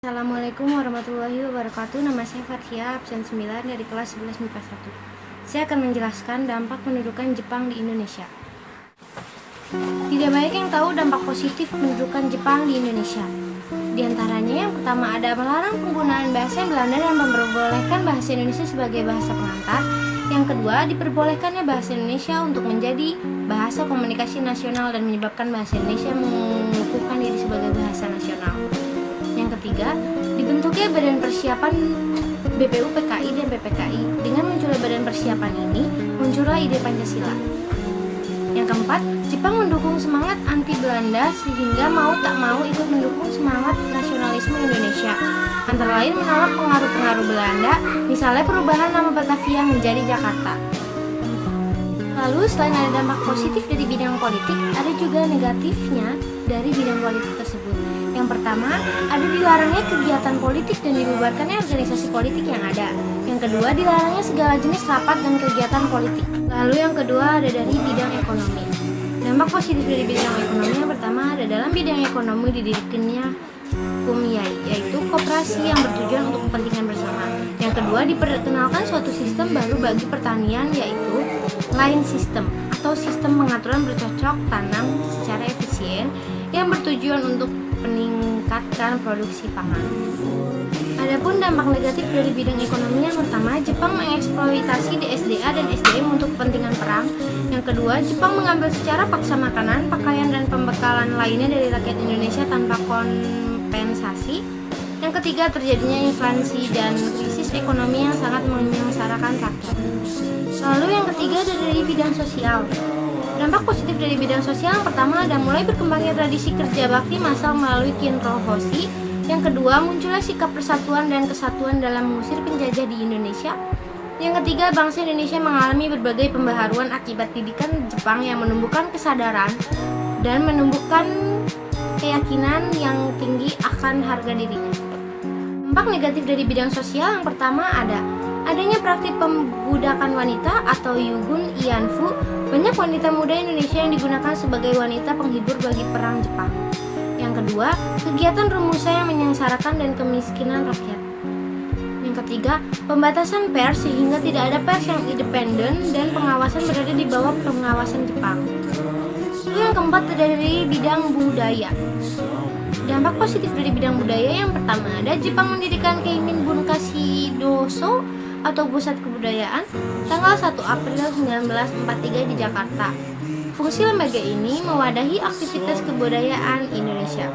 Assalamualaikum warahmatullahi wabarakatuh. Nama saya Fathia, absen 9 dari kelas 11 MIPA 1. Saya akan menjelaskan dampak pendudukan Jepang di Indonesia. Tidak banyak yang tahu dampak positif pendudukan Jepang di Indonesia. Di antaranya yang pertama ada melarang penggunaan bahasa Belanda dan memperbolehkan bahasa Indonesia sebagai bahasa pengantar. Yang kedua, diperbolehkannya bahasa Indonesia untuk menjadi bahasa komunikasi nasional dan menyebabkan bahasa Indonesia mengukuhkan diri sebagai bahasa nasional. Yang ketiga, dibentuknya Badan Persiapan BPU-PKI dan PPKI. Dengan munculnya Badan Persiapan ini, muncullah ide Pancasila. Yang keempat, Jepang mendukung semangat anti Belanda sehingga mau tak mau ikut mendukung semangat nasionalisme Indonesia. Antara lain menolak pengaruh-pengaruh Belanda, misalnya perubahan nama Batavia menjadi Jakarta. Lalu selain ada dampak positif dari bidang politik, ada juga negatifnya dari bidang politik tersebut. Yang pertama, ada dilarangnya kegiatan politik dan dibubarkannya organisasi politik yang ada. Yang kedua, dilarangnya segala jenis rapat dan kegiatan politik. Lalu yang kedua ada dari bidang ekonomi. Dampak positif dari bidang ekonomi yang pertama ada dalam bidang ekonomi didirikannya KUMYAI, yaitu koperasi yang bertujuan untuk kepentingan bersama. Yang kedua, diperkenalkan suatu sistem baru bagi pertanian, yaitu line system atau sistem pengaturan bercocok tanam secara efisien yang bertujuan untuk meningkatkan produksi pangan. Adapun dampak negatif dari bidang ekonomi yang pertama, Jepang mengeksploitasi DSDA dan SDM untuk kepentingan perang. Yang kedua, Jepang mengambil secara paksa makanan, pakaian, dan pembekalan lainnya dari rakyat Indonesia tanpa kompensasi. Yang ketiga, terjadinya inflasi dan krisis ekonomi yang sangat menyengsarakan rakyat. Lalu yang ketiga ada dari bidang sosial. Dampak positif dari bidang sosial yang pertama ada mulai berkembangnya tradisi kerja bakti massal melalui Kinro Hoshi. Yang kedua, munculnya sikap persatuan dan kesatuan dalam mengusir penjajah di Indonesia. Yang ketiga, bangsa Indonesia mengalami berbagai pembaharuan akibat didikan Jepang yang menumbuhkan kesadaran dan menumbuhkan keyakinan yang tinggi akan harga dirinya. Dampak negatif dari bidang sosial yang pertama adanya praktik pembudakan wanita atau Yugun Ianfu. Banyak wanita muda Indonesia yang digunakan sebagai wanita penghibur bagi perang Jepang. Yang kedua, kegiatan rumusan yang menyengsarakan dan kemiskinan rakyat. Yang ketiga, pembatasan pers sehingga tidak ada pers yang independen dan pengawasan berada di bawah pengawasan Jepang. Lalu yang keempat dari bidang budaya. Dampak positif dari bidang budaya yang pertama ada Jepang mendirikan Keimin Bunkashi Doso atau Pusat Kebudayaan tanggal 1 April 1943 di Jakarta. Fungsi lembaga ini mewadahi aktivitas kebudayaan Indonesia.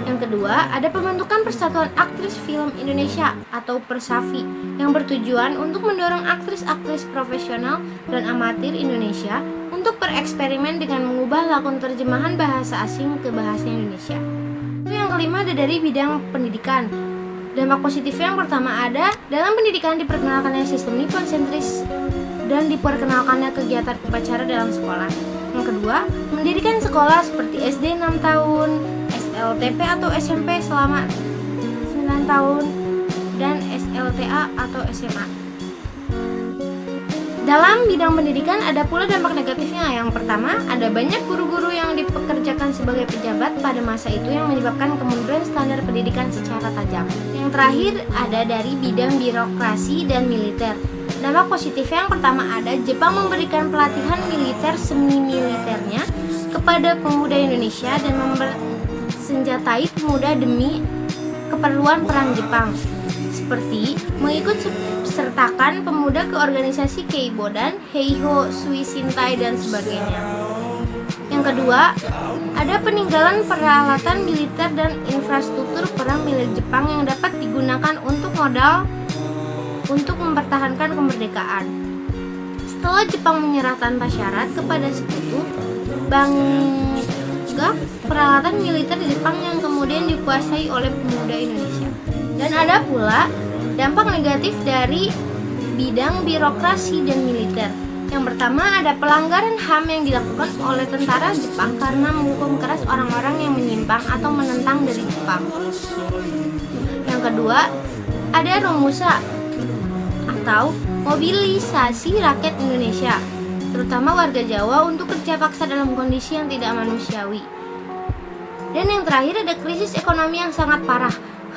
Yang kedua, ada pembentukan Persatuan Aktris Film Indonesia atau Persafi yang bertujuan untuk mendorong aktris-aktris profesional dan amatir Indonesia untuk bereksperimen dengan mengubah lakon terjemahan bahasa asing ke bahasa Indonesia. Yang kelima ada dari bidang pendidikan. Dampak positifnya yang pertama ada dalam pendidikan diperkenalkannya sistem Nippon sentris dan diperkenalkannya kegiatan upacara dalam sekolah. Yang kedua, mendirikan sekolah seperti SD 6 tahun, SLTP atau SMP selama 9 tahun, dan SLTA atau SMA. Dalam bidang pendidikan ada pula dampak negatifnya. Yang pertama, ada banyak guru-guru yang dipekerjakan sebagai pejabat pada masa itu yang menyebabkan kemunduran standar pendidikan secara tajam. Yang terakhir ada dari bidang birokrasi dan militer. Dampak positifnya yang pertama ada Jepang memberikan pelatihan militer semi-militernya kepada pemuda Indonesia dan mempersenjatai pemuda demi keperluan perang Jepang, seperti mengikut sertakan pemuda ke organisasi Keibodan, Heiho Suishintai dan sebagainya. Yang kedua, ada peninggalan peralatan militer dan infrastruktur perang milik Jepang yang dapat digunakan untuk modal untuk mempertahankan kemerdekaan. Setelah Jepang menyerah tanpa syarat kepada sekutu, bangga peralatan militer Jepang yang kemudian dikuasai oleh pemuda Indonesia. Dan ada pula dampak negatif dari bidang birokrasi dan militer. Yang pertama ada pelanggaran HAM yang dilakukan oleh tentara Jepang karena menghukum keras orang-orang yang menyimpang atau menentang dari Jepang. Yang kedua ada Romusa atau mobilisasi rakyat Indonesia, terutama warga Jawa untuk kerja paksa dalam kondisi yang tidak manusiawi. Dan yang terakhir ada krisis ekonomi yang sangat parah.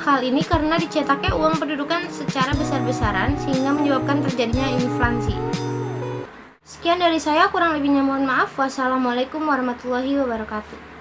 hal ini karena dicetaknya uang pendudukan secara besar-besaran sehingga menyebabkan terjadinya inflasi. Sekian dari saya, kurang lebihnya mohon maaf. Wassalamualaikum warahmatullahi wabarakatuh.